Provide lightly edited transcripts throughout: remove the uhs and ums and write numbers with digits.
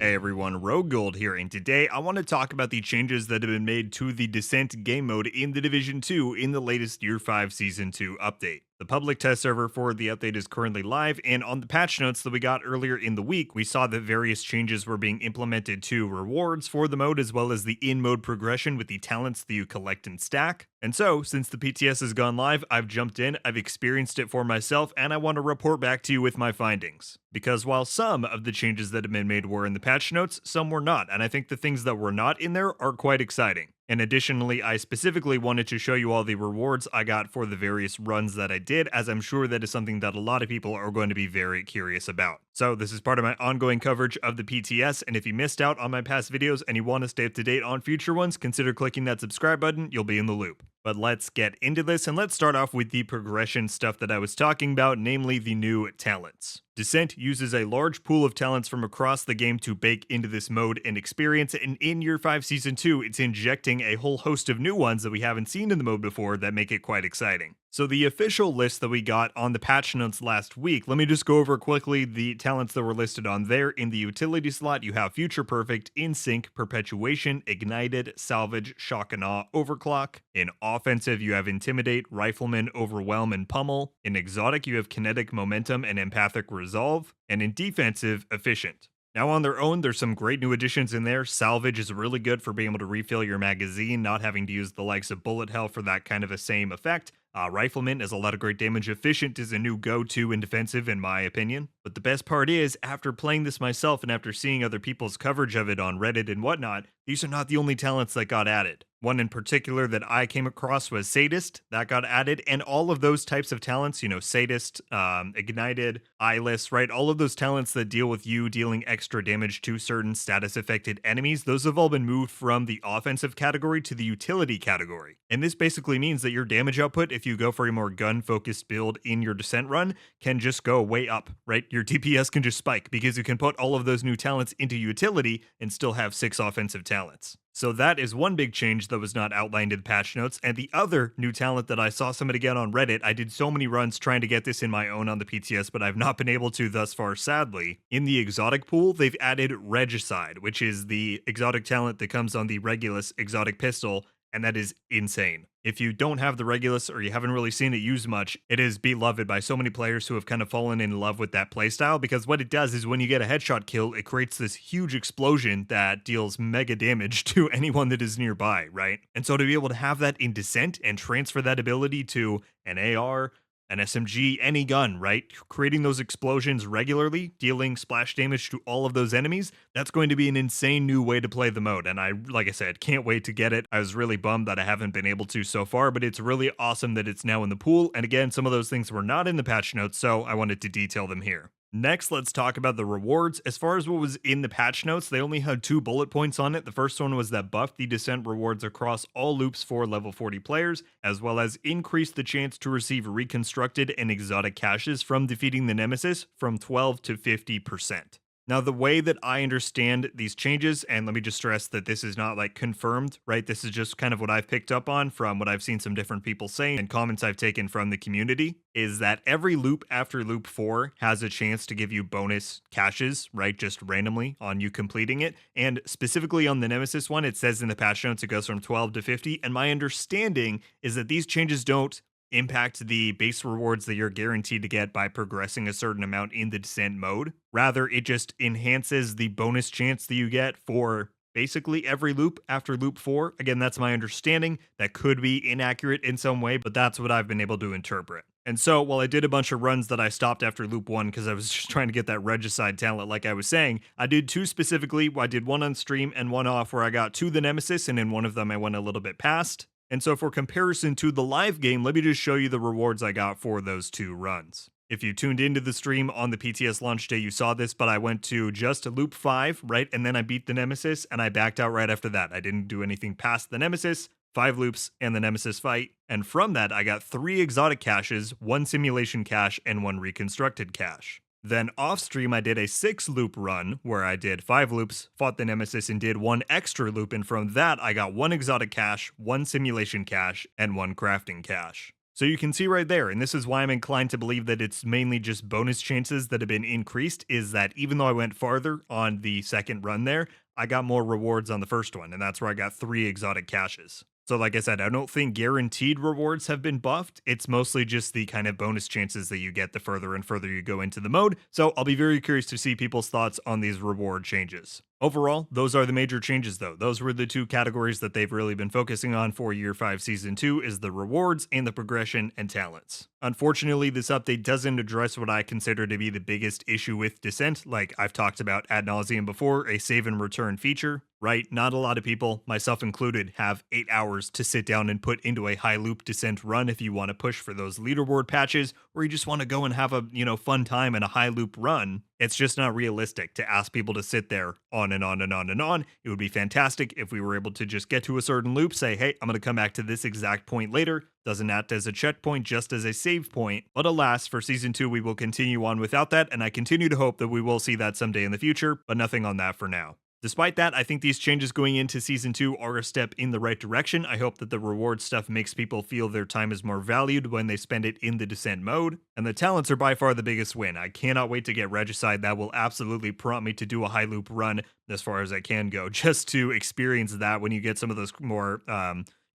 Hey everyone, RogueGold here, and today I want to talk about the changes that have been made to the Descent game mode in the Division 2 in the latest Year 5 Season 2 update. The public test server for the update is currently live, and on the patch notes that we got earlier in the week, we saw that various changes were being implemented to rewards for the mode as well as the in-mode progression with the talents that you collect and stack. And so, since the PTS has gone live, I've jumped in, I've experienced it for myself, and I want to report back to you with my findings. Because while some of the changes that have been made were in the patch notes, some were not, and I think the things that were not in there are quite exciting. And additionally, I specifically wanted to show you all the rewards I got for the various runs that I did, as I'm sure that is something that a lot of people are going to be very curious about. So this is part of my ongoing coverage of the PTS, and if you missed out on my past videos and you want to stay up to date on future ones, consider clicking that subscribe button, you'll be in the loop. But let's get into this, and let's start off with the progression stuff that I was talking about, namely the new talents. Descent uses a large pool of talents from across the game to bake into this mode and experience, and in Year 5 Season 2, it's injecting a whole host of new ones that we haven't seen in the mode before that make it quite exciting. So the official list that we got on the patch notes last week, let me just go over quickly the talents that were listed on there. In the utility slot, you have Future Perfect, In Sync, Perpetuation, Ignited, Salvage, Shock and Awe, Overclock. In offensive, you have Intimidate, Rifleman, Overwhelm, and Pummel. In exotic, you have Kinetic Momentum and Empathic Resolve. And in defensive, Efficient. Now, on their own, there's some great new additions in there. Salvage is really good for being able to refill your magazine, not having to use the likes of bullet hell for that kind of a same effect. Rifleman is a lot of great damage. Efficient is a new go-to in defensive, in my opinion. But the best part is, after playing this myself and after seeing other people's coverage of it on Reddit and whatnot, these are not the only talents that got added. One in particular that I came across was Sadist, that got added, and all of those types of talents, Sadist, Ignited, Eyeless, right? All of those talents that deal with you dealing extra damage to certain status-affected enemies, those have all been moved from the offensive category to the utility category. And this basically means that your damage output, if you go for a more gun-focused build in your Descent run, can just go way up, right? Your DPS can just spike because you can put all of those new talents into utility and still have 6 offensive talents. So that is one big change that was not outlined in the patch notes. And the other new talent that I saw somebody get on Reddit, I did so many runs trying to get this in my own on the PTS, but I've not been able to thus far, sadly. In the exotic pool, they've added Regicide, which is the exotic talent that comes on the Regulus exotic pistol, and that is insane. If you don't have the Regulus or you haven't really seen it used much, it is beloved by so many players who have kind of fallen in love with that playstyle, because what it does is when you get a headshot kill, it creates this huge explosion that deals mega damage to anyone that is nearby, right? And so to be able to have that in Descent and transfer that ability to an AR, an SMG, any gun, right? Creating those explosions regularly, dealing splash damage to all of those enemies, that's going to be an insane new way to play the mode. And like I said, can't wait to get it. I was really bummed that I haven't been able to so far, but it's really awesome that it's now in the pool. And again, some of those things were not in the patch notes, so I wanted to detail them here. Next, let's talk about the rewards. As far as what was in the patch notes, they only had 2 bullet points on it. The first one was that buff the Descent rewards across all loops for level 40 players, as well as increase the chance to receive reconstructed and exotic caches from defeating the Nemesis from 12 to 50%. Now, the way that I understand these changes, and let me just stress that this is not like confirmed, right? This is just kind of what I've picked up on from what I've seen some different people saying and comments I've taken from the community, is that every loop after loop 4 has a chance to give you bonus caches, right? Just randomly on you completing it. And specifically on the Nemesis one, it says in the patch notes it goes from 12 to 50. And my understanding is that these changes don't impact the base rewards that you're guaranteed to get by progressing a certain amount in the Descent mode. Rather, it just enhances the bonus chance that you get for basically every loop after loop 4. Again, that's my understanding. That could be inaccurate in some way, but that's what I've been able to interpret. And so, while I did a bunch of runs that I stopped after loop 1 because I was just trying to get that Regicide talent like I was saying, I did 2 specifically. I did one on stream and one off where I got to the Nemesis, and in one of them I went a little bit past. And so for comparison to the live game, let me just show you the rewards I got for those 2 runs. If you tuned into the stream on the PTS launch day, you saw this, but I went to just loop 5, right? And then I beat the Nemesis, and I backed out right after that. I didn't do anything past the Nemesis, 5 loops, and the Nemesis fight. And from that, I got 3 exotic caches, 1 simulation cache, and 1 reconstructed cache. Then off stream, I did a 6-loop run where I did 5 loops, fought the Nemesis, and did 1 extra loop. And from that, I got 1 exotic cache, 1 simulation cache, and 1 crafting cache. So you can see right there, and this is why I'm inclined to believe that it's mainly just bonus chances that have been increased, is that even though I went farther on the second run there, I got more rewards on the first one, and that's where I got 3 exotic caches. So like I said, I don't think guaranteed rewards have been buffed. It's mostly just the kind of bonus chances that you get the further and further you go into the mode. So I'll be very curious to see people's thoughts on these reward changes. Overall, those are the major changes though. Those were the two categories that they've really been focusing on for Year 5 Season 2 is the rewards and the progression and talents. Unfortunately, this update doesn't address what I consider to be the biggest issue with Descent, like I've talked about ad nauseum before, a save and return feature. Right, not a lot of people, myself included, have 8 hours to sit down and put into a high loop Descent run if you want to push for those leaderboard patches, or you just want to go and have a, fun time in a high loop run. It's just not realistic to ask people to sit there on and on and on and on. It would be fantastic if we were able to just get to a certain loop, say, hey, I'm going to come back to this exact point later. Doesn't act as a checkpoint, just as a save point. But alas, for Season 2, we will continue on without that, and I continue to hope that we will see that someday in the future, but nothing on that for now. Despite that, I think these changes going into Season 2 are a step in the right direction. I hope that the reward stuff makes people feel their time is more valued when they spend it in the Descent mode. And the talents are by far the biggest win. I cannot wait to get Regicide. That will absolutely prompt me to do a high loop run as far as I can go, just to experience that when you get some of those more,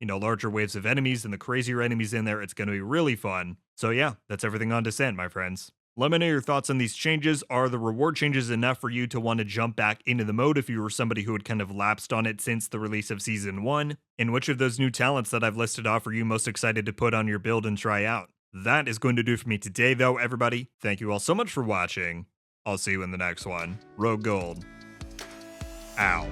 larger waves of enemies and the crazier enemies in there. It's going to be really fun. So yeah, that's everything on Descent, my friends. Let me know your thoughts on these changes. Are the reward changes enough for you to want to jump back into the mode if you were somebody who had kind of lapsed on it since the release of Season 1? And which of those new talents that I've listed off are you most excited to put on your build and try out? That is going to do for me today, though, everybody. Thank you all so much for watching. I'll see you in the next one. RogueGold. Ow.